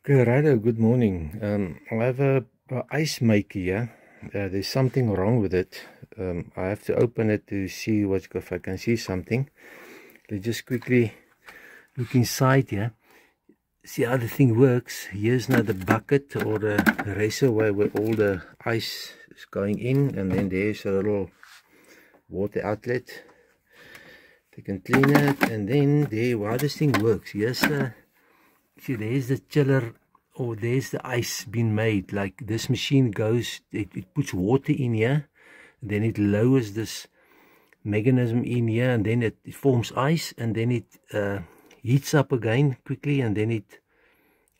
Okay, righto, good morning. I have a ice maker here. There's something wrong with it. I have to open it to see if I can see something. Let's just quickly look inside here. See how the thing works. Here's now the bucket or the reservoir where all the ice is going in, and then there's a little water outlet. They can clean it, and then there, how this thing works. Here's see, there's the chiller, or there's the ice being made. Like this machine goes, it puts water in here, and then it lowers this mechanism in here, and then it forms ice, and then it heats up again quickly, and then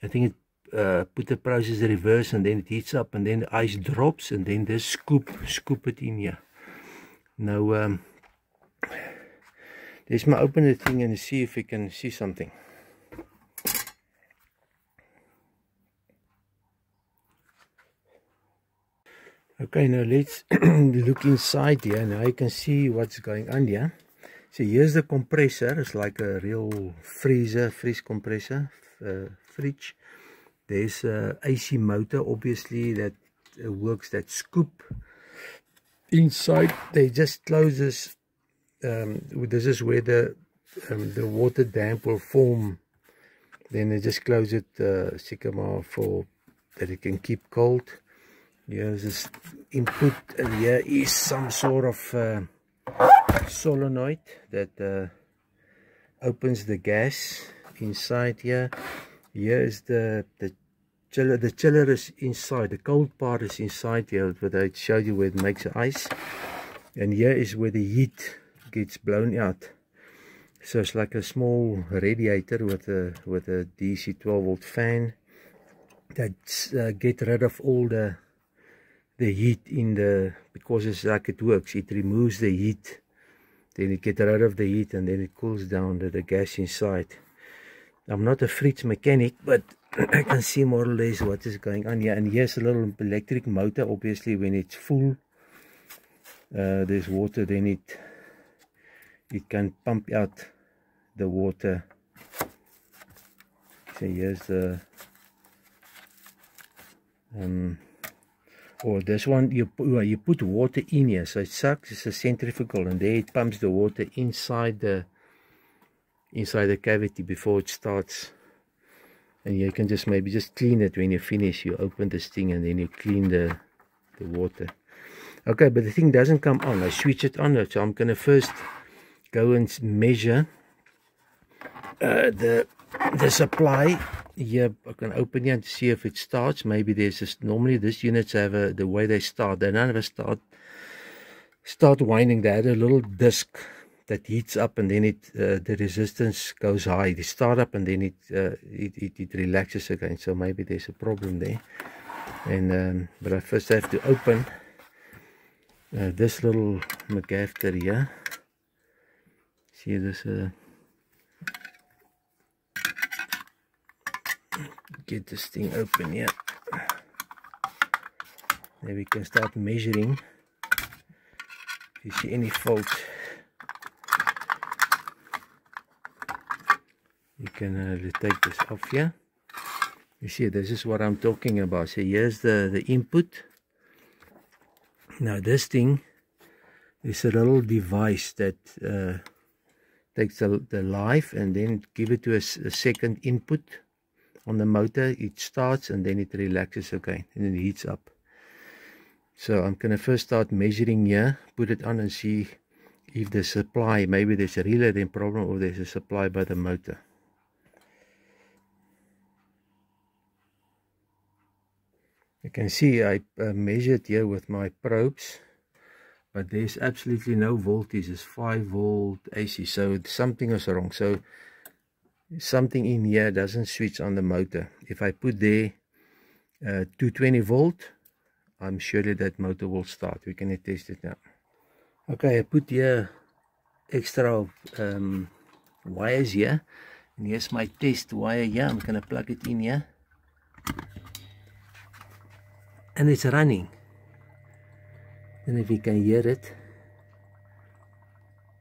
I think it put the process reverse, and then it heats up, and then the ice drops, and then they scoop it in here. Now let's my open the thing and see if we can see something. Okay, now let's look inside here. Now you can see what's going on here. So here's the compressor. It's like a real freeze compressor, fridge. There's a AC motor, obviously, that works that scoop. Inside, they just close this. This is where the water damp will form. Then they just close it, sycamore, for that it can keep cold. Here's this input, and here is some sort of solenoid that opens the gas inside here. Here is the chiller. The chiller is inside. The cold part is inside here, but I showed you where it makes the ice. And here is where the heat gets blown out. So it's like a small radiator with a DC 12-volt fan that get rid of all the heat in the, because it's like it works, it removes the heat, then it gets rid of the heat, and then it cools down the gas inside. I'm not a fridge mechanic, but I can see more or less what is going on here. And here's a little electric motor. Obviously when it's full, there's water, then it can pump out the water. So here's the or this one, you put water in here, so it sucks. It's a centrifugal, and there it pumps the water inside the cavity before it starts. And you can just maybe just clean it when you finish. You open this thing and then you clean the water. Okay, but the thing doesn't come on. I switch it on, so I'm gonna first go and measure the supply. Here I can open here to see if it starts. Maybe there's just, normally these units have the way they start. They never start winding. They had a little disc that heats up, and then the resistance goes high. They start up, and then it relaxes again. So maybe there's a problem there. And but I first have to open this little McGafter here. See this. Get this thing open here. Then we can start measuring. If you see any fault, you can take this off here. You see, this is what I'm talking about. So here's the input. Now this thing is a little device that takes the live and then give it to a second input. On the motor, it starts and then it relaxes again, and then it heats up. So I'm going to first start measuring here, put it on and see if the supply, maybe there's a relay then problem, or there's a supply by the motor. You can see I measured here with my probes, but there's absolutely no voltage. It's 5-volt AC, so something is wrong. So something in here doesn't switch on the motor. If I put there 220 volt, I'm sure that motor will start. We can test it now. Okay, I put here extra wires here, and here's my test wire here. I'm gonna plug it in here, and it's running. And if you can hear it,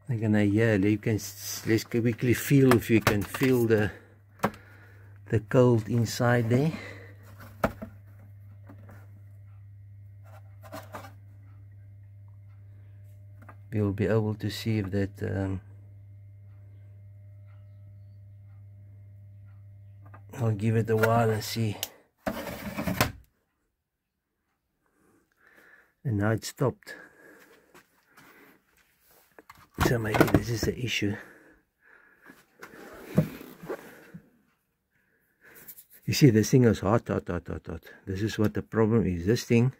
I'm gonna hear. Let's quickly feel if you can feel the the cold inside there. We'll be able to see if that I'll give it a while and see. And now it stopped. So maybe this is the issue. You see, this thing is hot. This is what the problem is. This thing,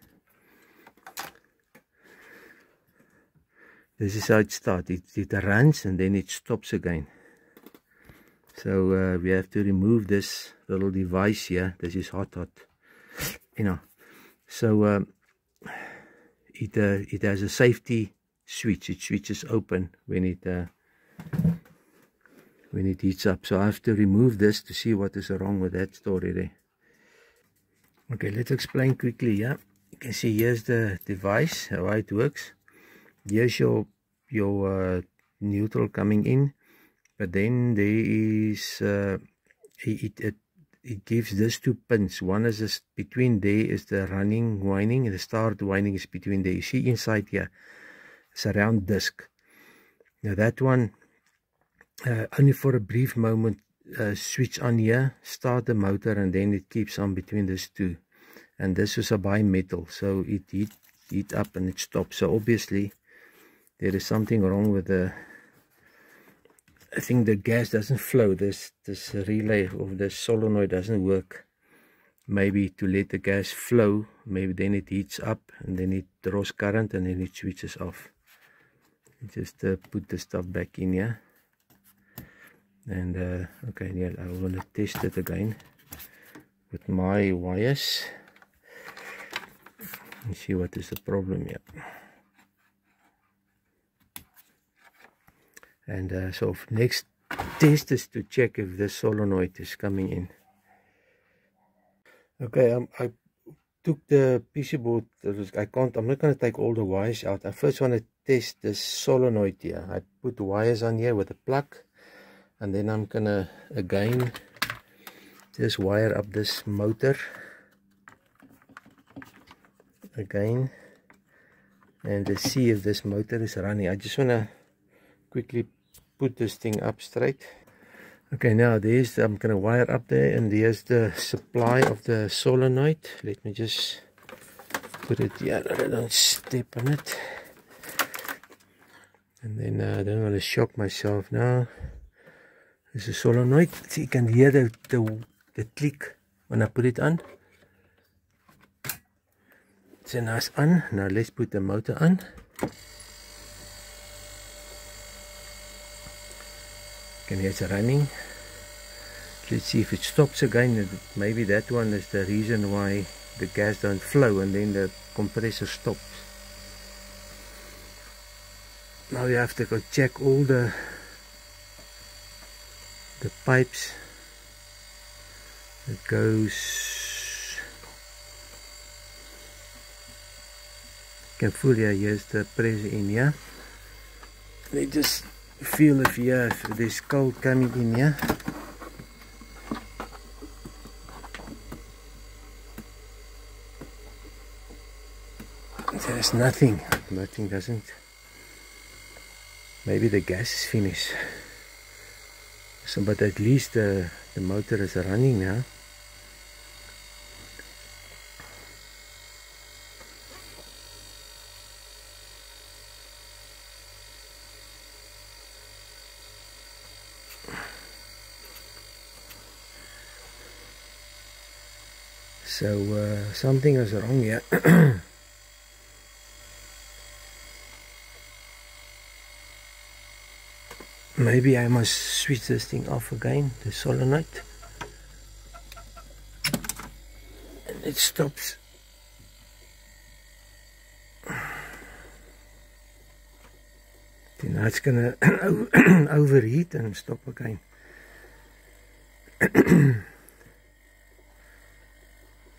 this is how it starts. It runs and then it stops again. So we have to remove this little device here. This is hot, you know. So it has a safety switch. It switches open when it heats up. So I have to remove this to see what is wrong with that story there. Okay, let's explain quickly. Yeah, you can see here's the device, how it works. Here's your neutral coming in, but then there is it gives these two pins. One is this, between there is the running winding, and the start winding is between there. You see inside here, it's a round disc. Now that one, only for a brief moment, switch on here, start the motor, and then it keeps on between these two. And this is a bimetal, so it heat up and it stops. So obviously there is something wrong with the, I think the gas doesn't flow. This relay of the solenoid doesn't work. Maybe to let the gas flow, maybe then it heats up and then it draws current and then it switches off. Just put the stuff back in here. And okay, yeah, I want to test it again with my wires and see what is the problem here. And so next test is to check if the solenoid is coming in. Okay, I took the PC board. I'm not going to take all the wires out. I first want to test the solenoid here. I put the wires on here with a plug, and then I'm gonna again just wire up this motor again and to see if this motor is running. I just want to quickly put this thing up straight. Okay, now there's I'm gonna wire up there, and there's the supply of the solenoid. Let me just put it here that I don't step on it, and then I don't want to shock myself now. This is solenoid. So you can hear the click when I put it on. So now it's on. Now let's put the motor on. You can hear it's running. Let's see if it stops again. Maybe that one is the reason why the gas don't flow, and then the compressor stops. Now you have to go check all the pipes. It goes, you can feel here, here's the pressure in here. They just feel if here, if there's cold coming in here. There's nothing doesn't, maybe the gas is finished. So, but at least the motor is running now. So something is wrong here. Maybe I must switch this thing off again, the solenoid, and it stops. Now it's gonna overheat and stop again.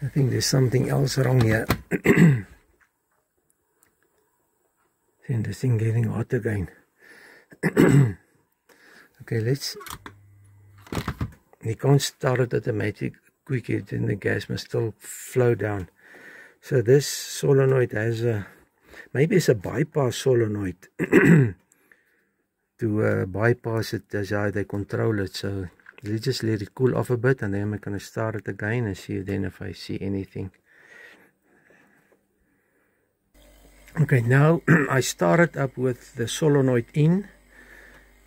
I think there's something else wrong here. Then this thing getting hot again. Okay, let's You can't start it automatic quickly, then the gas must still flow down. So this solenoid has a, maybe it's a bypass solenoid to bypass it. That's how they control it. So let's just let it cool off a bit, and then I'm going to start it again and see then if I see anything. Okay, now I started up with the solenoid in,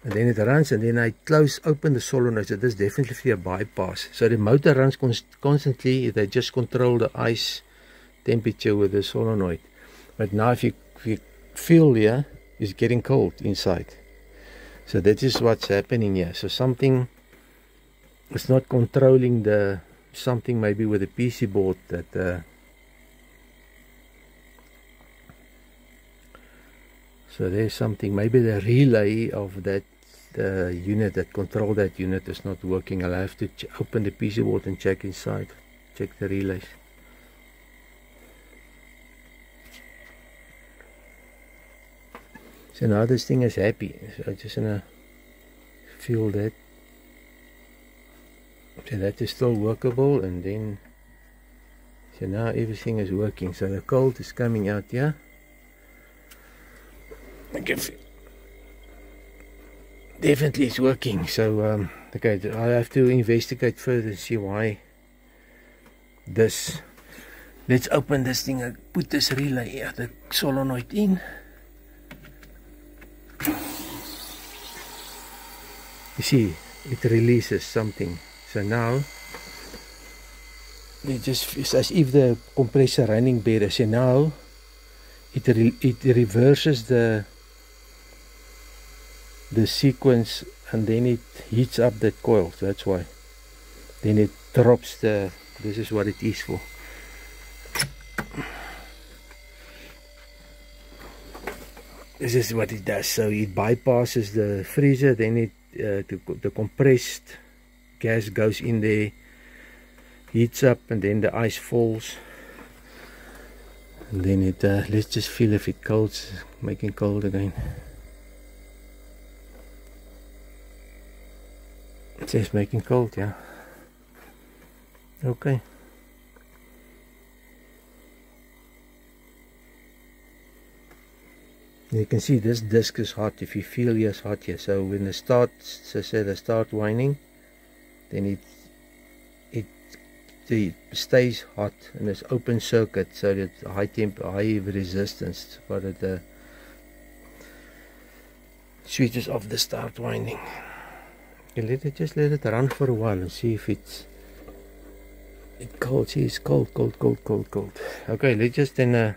and then it runs, and then I open the solenoid. So this is definitely a bypass. So the motor runs constantly. They just control the ice temperature with the solenoid. But now if you feel here, it's getting cold inside. So that is what's happening here. So something is not controlling the, something maybe with the PC board that so there's something, maybe the relay of that unit that control that unit is not working. I'll have to open the PC board and check inside, check the relays. So now this thing is happy. So I just wanna feel that. So that is still workable, and then so now everything is working. So the cold is coming out here. Definitely it's working. So okay, I have to investigate further and see why this. Let's open this thing and put this relay here, the solenoid in. You see, it releases something. So now it's as if the compressor running better. So now it reverses the sequence, and then it heats up that coil. So that's why. Then it drops the, this is what it is for. This is what it does. So it bypasses the freezer, then it the compressed gas goes in there, heats up, and then the ice falls, and then it let's just feel if it colds, making cold again. It says making cold, yeah. Okay. You can see this disc is hot. If you feel here, it's hot here. So when it starts, so say they start whining, then it stays hot, and it's open circuit, so that high resistance, but it switches off the start winding. You just let it run for a while and see if it's cold. See, it's cold. Okay, let's just then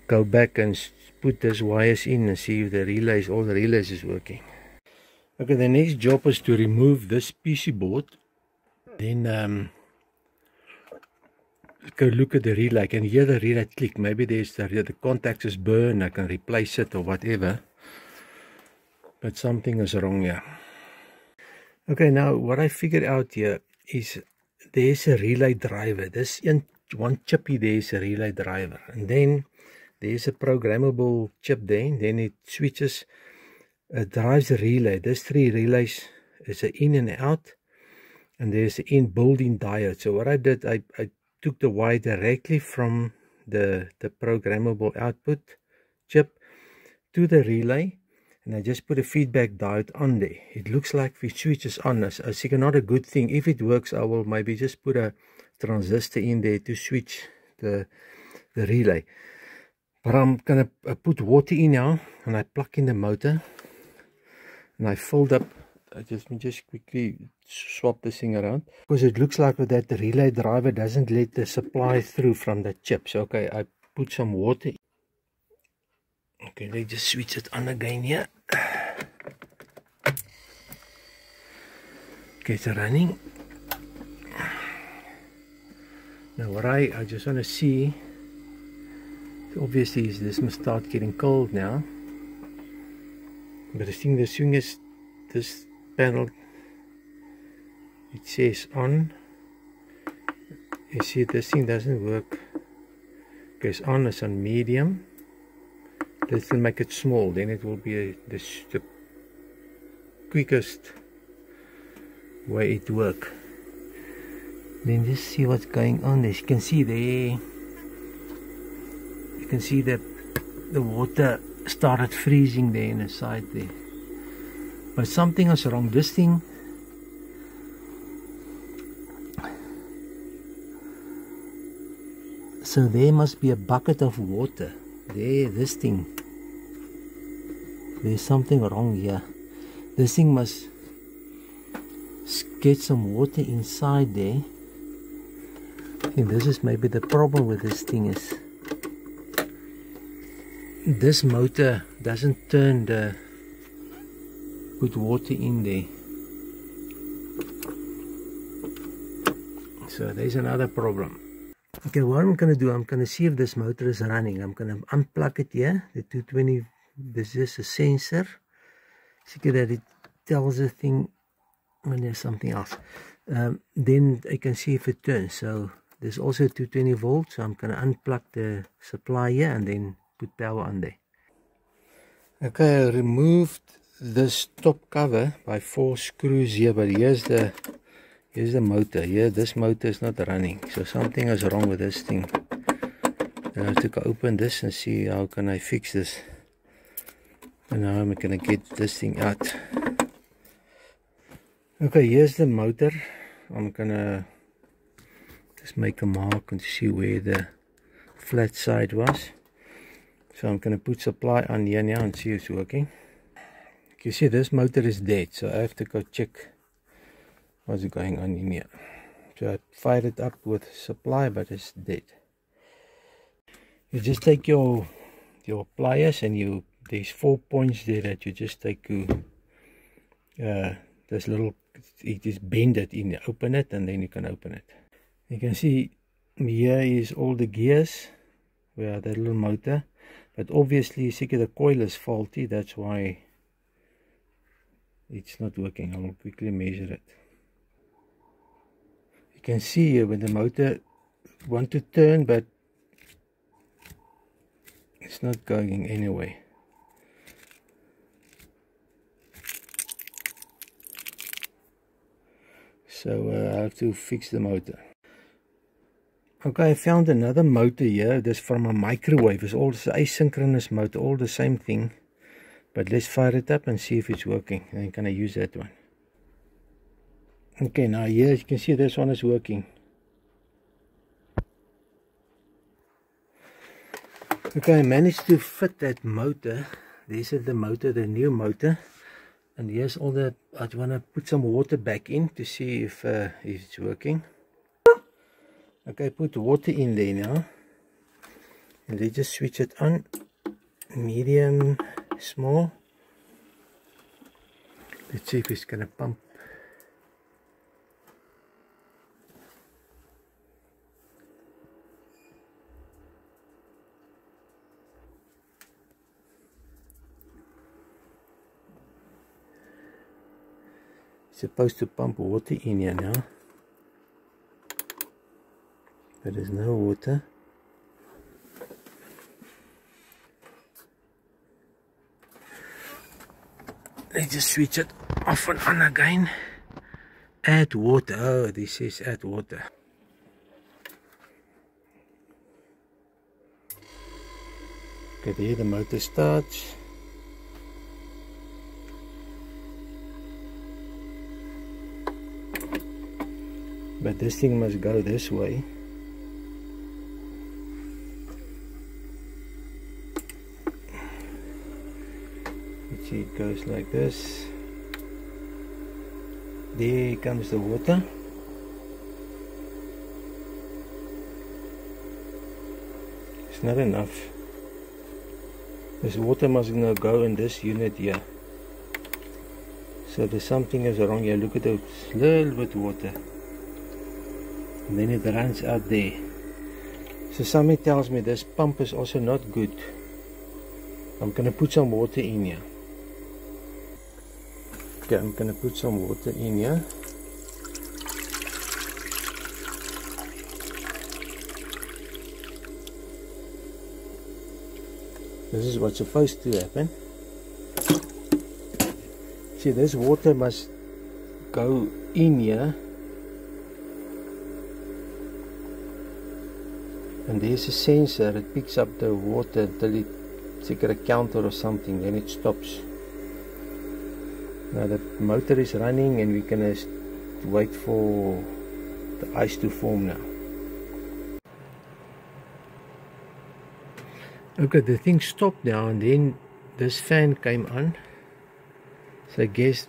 go back and put these wires in and see if the relays, all the relays is working. Okay, the next job is to remove this PC board. Then go look at the relay. I can hear the relay click. Maybe there's the contact is burned. I can replace it or whatever. But something is wrong here. Okay, now what I figured out here is there's a relay driver. This one chippy, there's a relay driver, and then there's a programmable chip there. Then it switches, drives the relay. There's 3 relays. It's an in and out, and there's an in built-in diode. So what I did, I took the wire directly from the programmable output chip to the relay, and I just put a feedback diode on there. It looks like the switch is on. As not a good thing. If it works, I will maybe just put a transistor in there to switch the relay. But I'm gonna put water in now, and I plug in the motor, and I filled up. Let me just quickly swap this thing around, because it looks like that the relay driver doesn't let the supply through from the chip. So okay, I put some water. Okay, let's just switch it on again here. Okay, it's running. Now what I just want to see, obviously this must start getting cold now. But the thing, as soon as this panel, it says on, you see this thing doesn't work. Okay, it's on, it's on medium. Let's make it small, then it will be the quickest way it works. Then just see what's going on there. You can see there, you can see that the water started freezing there in the side there. But something is wrong. This thing, so there must be a bucket of water there. This thing, there's something wrong here. This thing must get some water inside there. I think this is maybe the problem with this thing, is this motor doesn't turn the good water in there. So there's another problem. Okay, what I'm going to do, I'm going to see if this motor is running. I'm going to unplug it here, the 220. This is a sensor. See that it tells the thing when there's something else. Then I can see if it turns. So there's also 220 volts. So I'm going to unplug the supply here and then put power on there. Okay, I removed this top cover by 4 screws here, but here's the motor. Here, this motor is not running, so something is wrong with this thing. I have to open this and see how can I fix this. And now I'm gonna get this thing out. Okay, here's the motor. I'm gonna just make a mark and see where the flat side was. So I'm going to put supply on here now and see if it's working. You see this motor is dead, so I have to go check what's going on in here. So I fired it up with supply, but it's dead. You just take your pliers and there's 4 points there that you just take to this little, you just bend it in, open it, and then you can open it. You can see here is all the gears where the little motor. But obviously, the coil is faulty. That's why it's not working. I will quickly measure it. You can see here when the motor wants to turn, but it's not going anyway. So I have to fix the motor. Okay, I found another motor here. This from a microwave. It's all this asynchronous motor, all the same thing. But let's fire it up and see if it's working. Then can I use that one? Okay, now here you can see this one is working. Okay, I managed to fit that motor. This is the motor, the new motor. And here's all the, I want to put some water back in to see if it's working. Okay, put water in there now, and let's just switch it on, medium, small. Let's see if it's gonna pump. It's supposed to pump water in here now. But there's no water. Let's just switch it off and on again. Add water. Oh, this is add water. Okay, there the motor starts. But this thing must go this way. See, it goes like this. There comes the water. It's not enough. This water must now go in this unit here. So there's something is wrong here. Look at it, it's a little bit water. And then it runs out there. So something tells me this pump is also not good. I'm going to put some water in here. Okay, I'm going to put some water in here. This is what's supposed to happen. See, this water must go in here, and there's a sensor. It picks up the water till it's like a counter or something, then it stops. Now the motor is running and we're gonna wait for the ice to form now. Okay, the thing stopped now, and then this fan came on, so I guess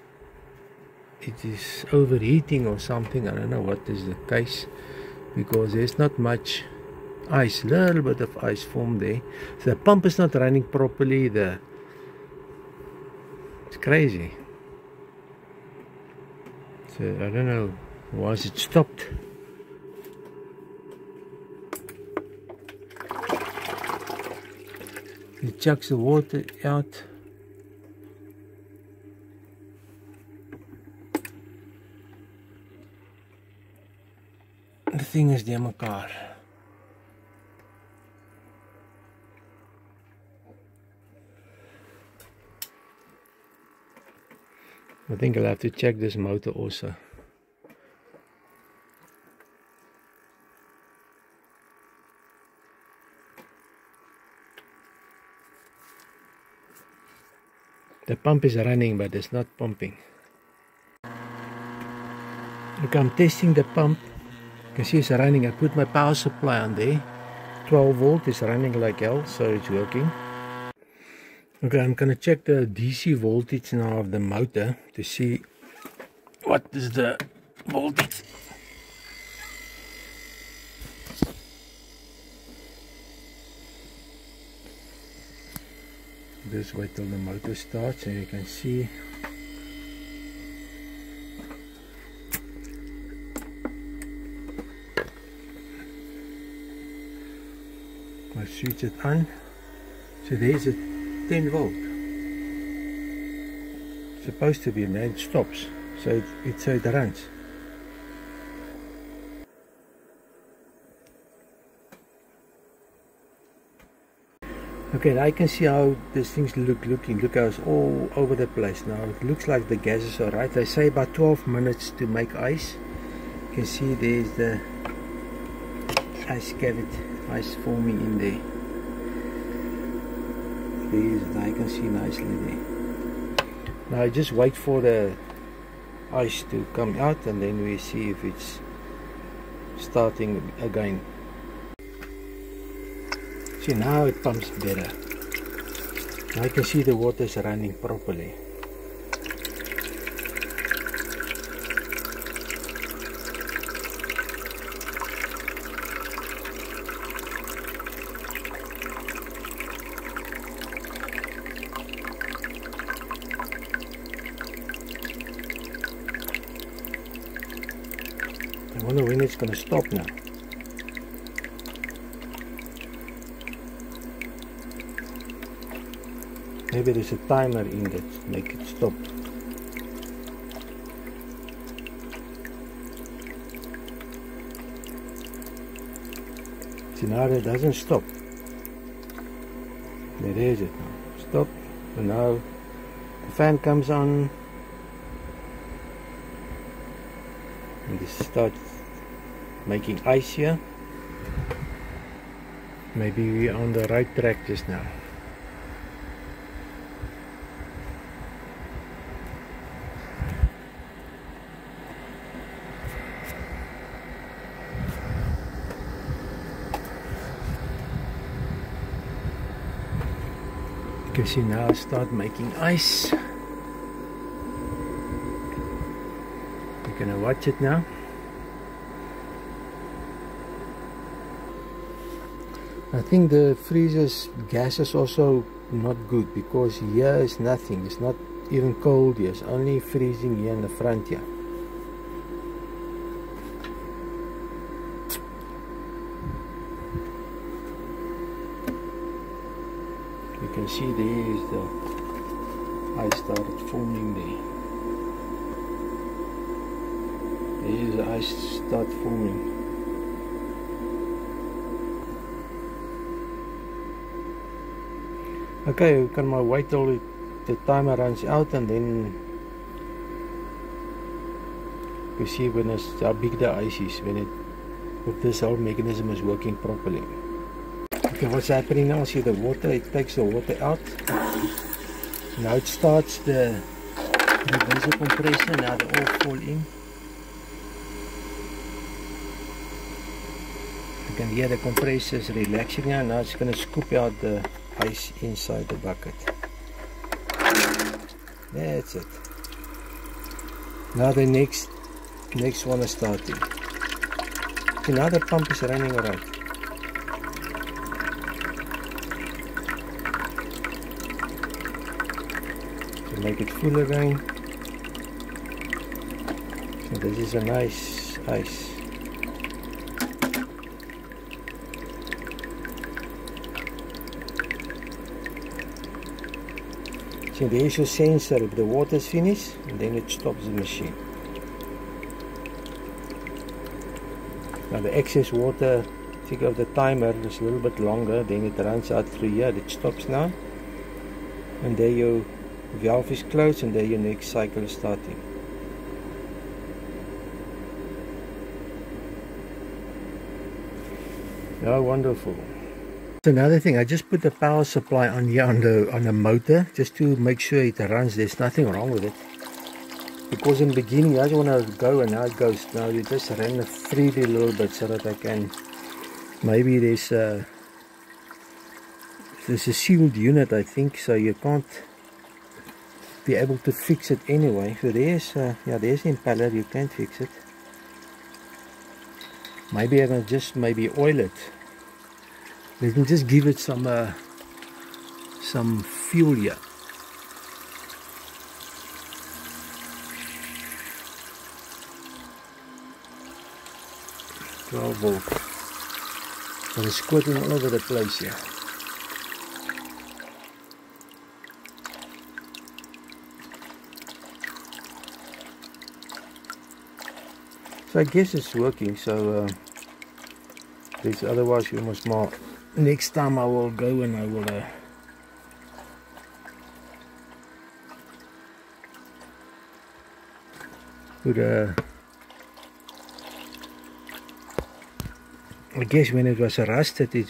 it is overheating or something. I don't know what is the case, because there's not much ice, little bit of ice formed there. So the pump is not running properly. It's crazy. So I don't know why it stopped. It chucks the water out. The thing is deur mekaar. I think I'll have to check this motor also. The pump is running, but it's not pumping. Okay, I'm testing the pump. You can see it's running. I put my power supply on there. 12 volt is running like hell, so it's working. Okay, I'm gonna check the DC voltage now of the motor to see what is the voltage. Just wait till the motor starts and you can see. I switch it on. So there's a 10 volt. It's supposed to be, man, it stops. So it runs. Okay, I can see how these things looking. Look how it's all over the place now. It looks like the gases are right. They say about 12 minutes to make ice. You can see there's the ice cavity, ice forming in there. I can see nicely there. Now I just wait for the ice to come out and then we see if it's starting again. See, now it pumps better. Now I can see the water is running properly. I wonder when it's going to stop now. Maybe there's a timer in that make it stop. See, now it doesn't stop. There is it now. Stop. And now the fan comes on. And this starts making ice here. Maybe we're on the right track just now. You can see now start making ice. We're gonna watch it now. I think the freezer's gas is also not good because here is nothing. It's not even cold here. It's only freezing here in the front here. You can see there is the ice started forming there. There is the ice start forming. Okay, we can wait till the timer runs out and then You see when it's how big the ice is when if this whole mechanism is working properly. Okay, what's happening now? See the water, it takes the water out. Now it starts the reverser compressor. Now they all fall in. You can hear the compressor is relaxing now. Now it's going to scoop out the ice inside the bucket. That's it. Now the next one is starting. See, now the pump is running alright. So make it full again. So this is a nice ice. So there's your sensor. If the water is finished, and then it stops the machine. Now the excess water, think of the timer is a little bit longer, then it runs out through here. It stops now, and there your valve is closed, and there your next cycle is starting. Oh, wonderful. So another thing, I just put the power supply on here on the motor just to make sure it runs. There's nothing wrong with it, because in the beginning I just want to go, and now it goes. Now you just run it freely a little bit so that I can, maybe there's a sealed unit, I think, so you can't be able to fix it anyway. So there's yeah, there's the impeller, you can't fix it. Maybe I can just oil it. Let me just give it some fuel here. Volt. So it's squirting all over the place here. So I guess it's working. So otherwise you must mark. Next time I will go and I will put I guess when it was rusted it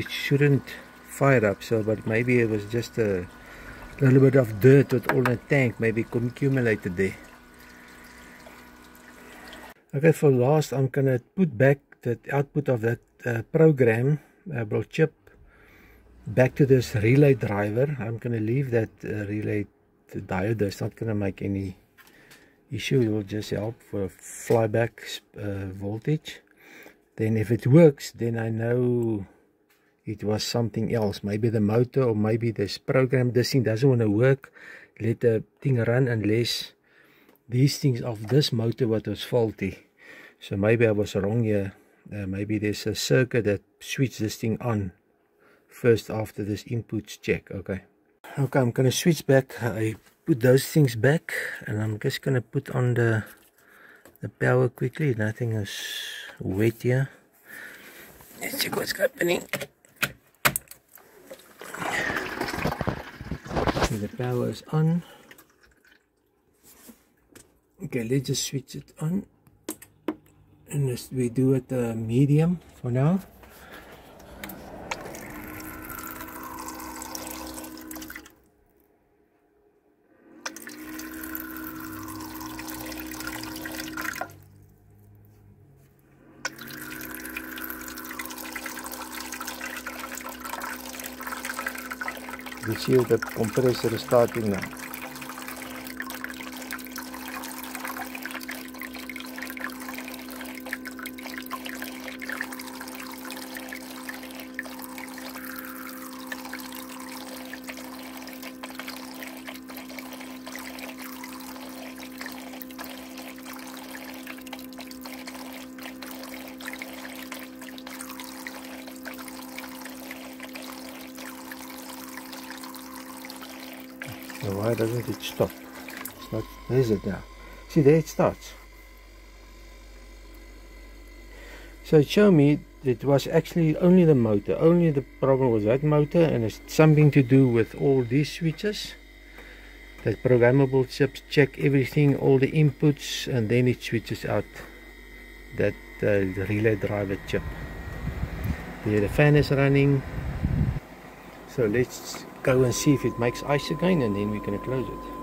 shouldn't fire up, so but maybe it was just a little bit of dirt with all in the tank, maybe accumulated there. Okay, for last I'm gonna put back the output of that program chip back to this relay driver. I'm gonna leave that relay diode. It's not gonna make any issue. It will just help for flyback voltage. Then if it works, then I know it was something else, maybe the motor, or maybe this program, this thing doesn't want to work. Let the thing run unless these things of this motor what was faulty. So maybe I was wrong here. Maybe there's a circuit that switches this thing on first after this inputs check. Okay, I'm gonna switch back. I put those things back, and I'm just gonna put on the power quickly. Nothing is wet here. Let's check what's happening. Okay, the power is on. Okay, let's just switch it on, and we do it medium for now. You see the compressor is starting now. So why doesn't it stop? It's not, where is it now? See, there it starts. So it showed me it was actually only the motor. Only the problem was that motor, and it's something to do with all these switches. That programmable chips check everything, all the inputs, and then it switches out that relay driver chip. There the fan is running. So let's go and see if it makes ice again, and then we're going to close it.